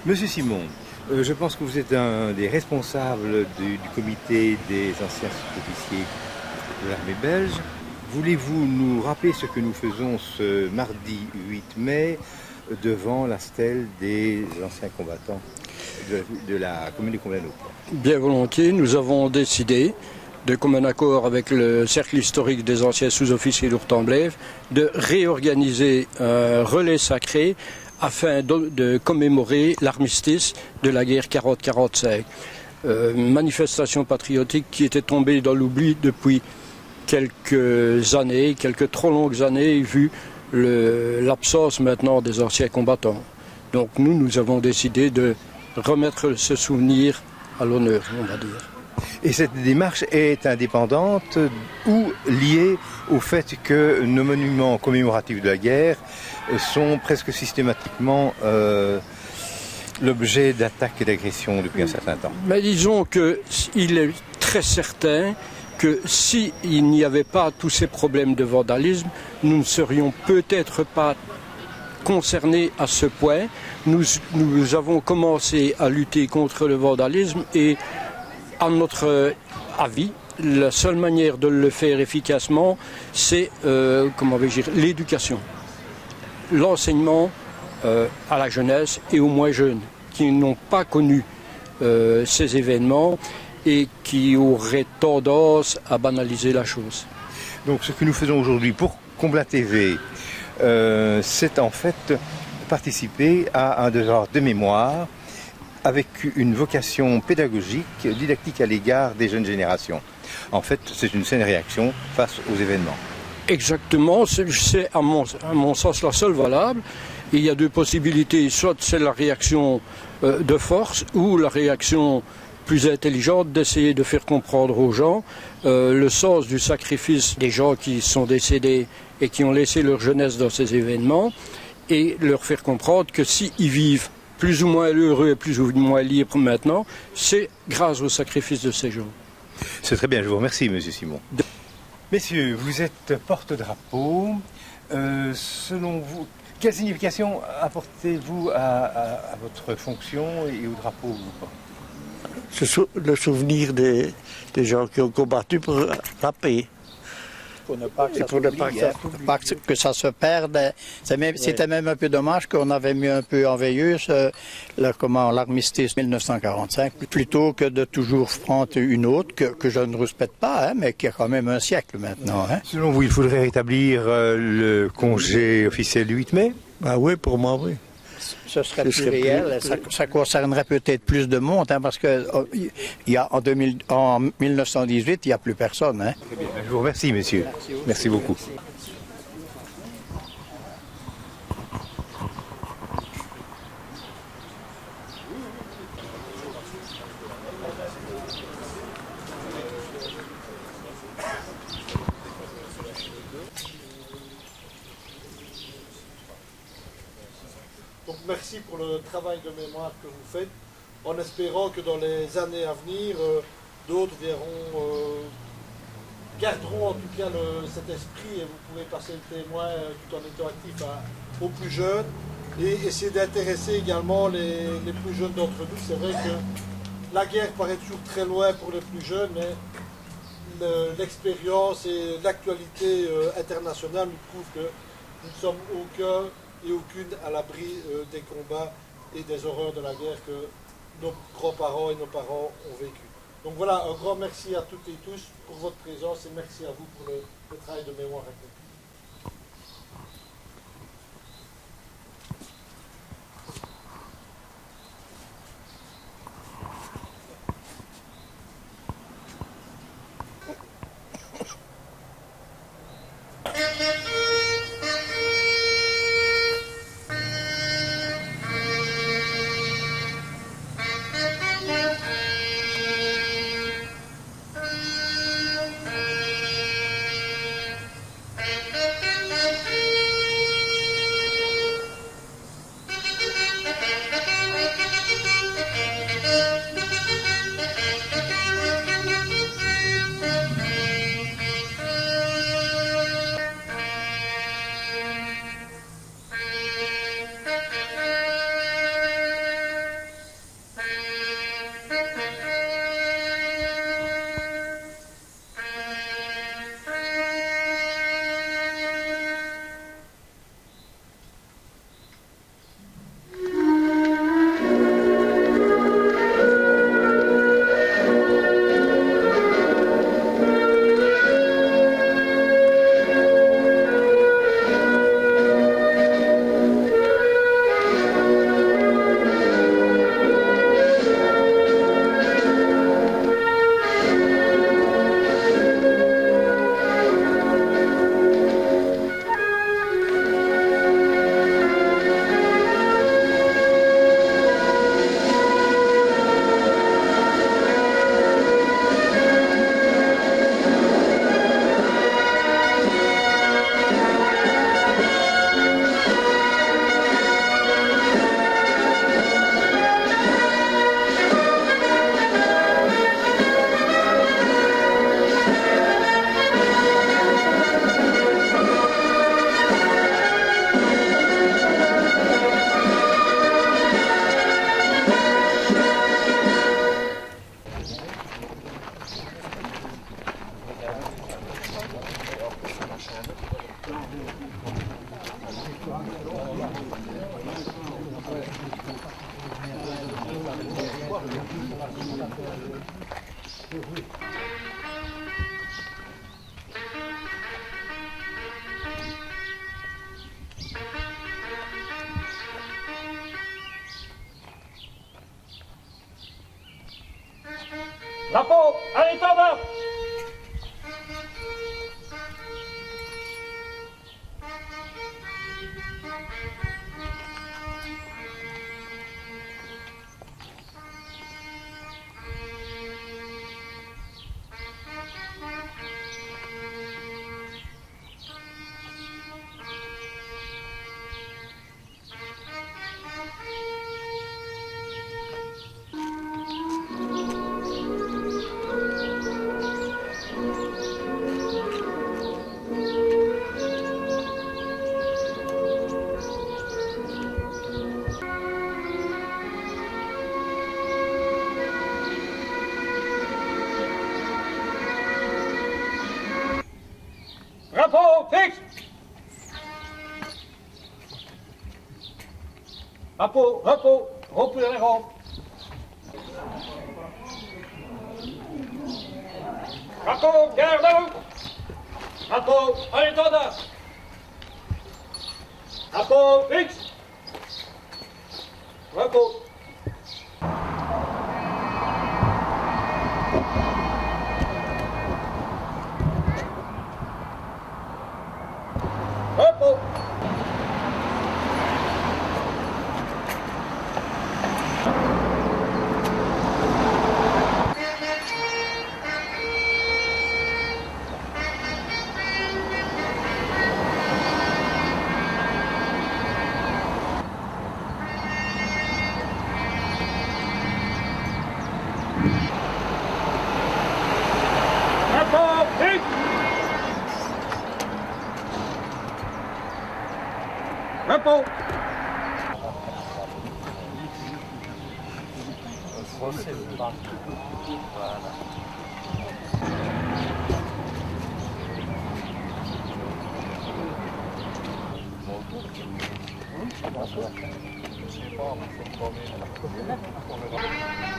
Monsieur Simon, je pense que vous êtes un des responsables du comité des anciens sous-officiers de l'armée belge. Voulez-vous nous rappeler ce que nous faisons ce mardi 8 mai devant la stèle des anciens combattants de la commune de Comblain-Aupront? Bien volontiers, nous avons décidé, de commun accord avec le cercle historique des anciens sous-officiers d'Ourtemblève, de réorganiser un relais sacré afin de commémorer l'armistice de la guerre 40-45. Manifestation patriotique qui était tombée dans l'oubli depuis quelques années, quelques trop longues années, vu l'absence maintenant des anciens combattants. Donc nous avons décidé de remettre ce souvenir à l'honneur, on va dire. Et cette démarche est indépendante ou liée au fait que nos monuments commémoratifs de la guerre sont presque systématiquement l'objet d'attaques et d'agressions depuis un certain temps. Mais disons qu'il est très certain que s'il n'y avait pas tous ces problèmes de vandalisme, nous ne serions peut-être pas concernés à ce point. Nous avons commencé à lutter contre le vandalisme et à notre avis, la seule manière de le faire efficacement, c'est l'éducation, l'enseignement à la jeunesse et aux moins jeunes qui n'ont pas connu ces événements et qui auraient tendance à banaliser la chose. Donc ce que nous faisons aujourd'hui pour Comblain TV, c'est en fait participer à un devoir de mémoire avec une vocation pédagogique, didactique à l'égard des jeunes générations. En fait, c'est une saine réaction face aux événements. Exactement, c'est à mon sens la seule valable. Il y a deux possibilités, soit c'est la réaction de force ou la réaction plus intelligente d'essayer de faire comprendre aux gens le sens du sacrifice des gens qui sont décédés et qui ont laissé leur jeunesse dans ces événements et leur faire comprendre que s'ils vivent plus ou moins heureux et plus ou moins libres maintenant, c'est grâce au sacrifice de ces gens. C'est très bien, je vous remercie, Monsieur Simon. Messieurs, vous êtes porte-drapeau. Selon vous, quelle signification apportez-vous à votre fonction et au drapeau que vous portez? Le souvenir des gens qui ont combattu pour la paix. Pour ne pas que ça se perde. C'était même un peu dommage qu'on avait mis un peu en veilleuse l'armistice 1945, plutôt que de toujours prendre une autre que je ne respecte pas, mais qui a quand même un siècle maintenant. Selon vous, il faudrait rétablir le congé officiel du 8 mai? Oui, pour moi, oui. Ce serait plus réel, ça concernerait peut-être plus de monde, parce que en 1918, il n'y a plus personne. Très bien. Je vous remercie, messieurs. Merci beaucoup. Donc merci pour le travail de mémoire que vous faites, en espérant que dans les années à venir, d'autres garderont en tout cas cet esprit et vous pouvez passer le témoin tout en étant actif aux plus jeunes et essayer d'intéresser également les plus jeunes d'entre nous. C'est vrai que la guerre paraît toujours très loin pour les plus jeunes, mais l'expérience et l'actualité internationale nous prouvent que nous ne sommes aucun et aucune à l'abri des combats et des horreurs de la guerre que nos grands-parents et nos parents ont vécu. Donc voilà, un grand merci à toutes et tous pour votre présence et merci à vous pour le travail de mémoire accompli. Drapeau à l'étendard. Drapeau fixe. Drapeau, repos, repos dans les rangs. Drapeau, garde à vous. Drapeau, à l'étendard. Drapeau fixe. Repos. Repos. Repos fixe. Repos.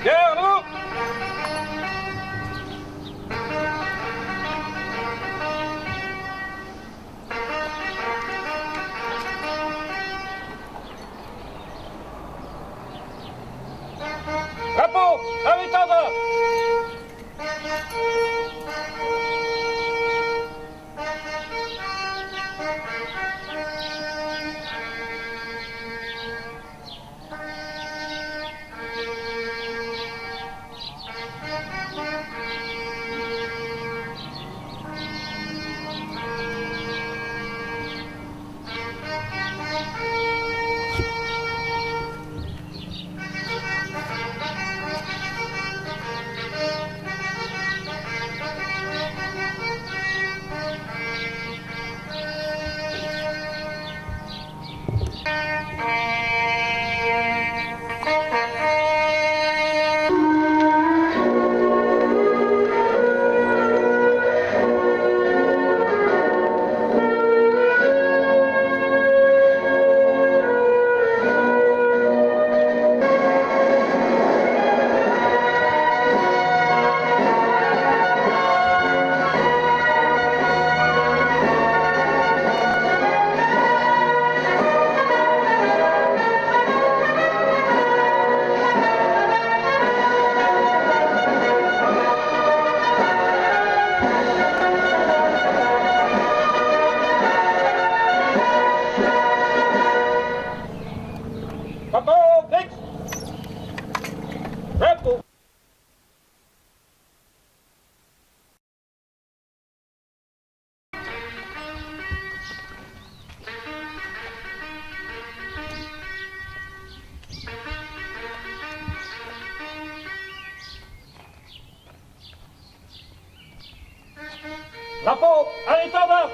Garde à vous. Drapeau à l'étendard. Drapeau fixe. Repos. Drapeau à l'étendard.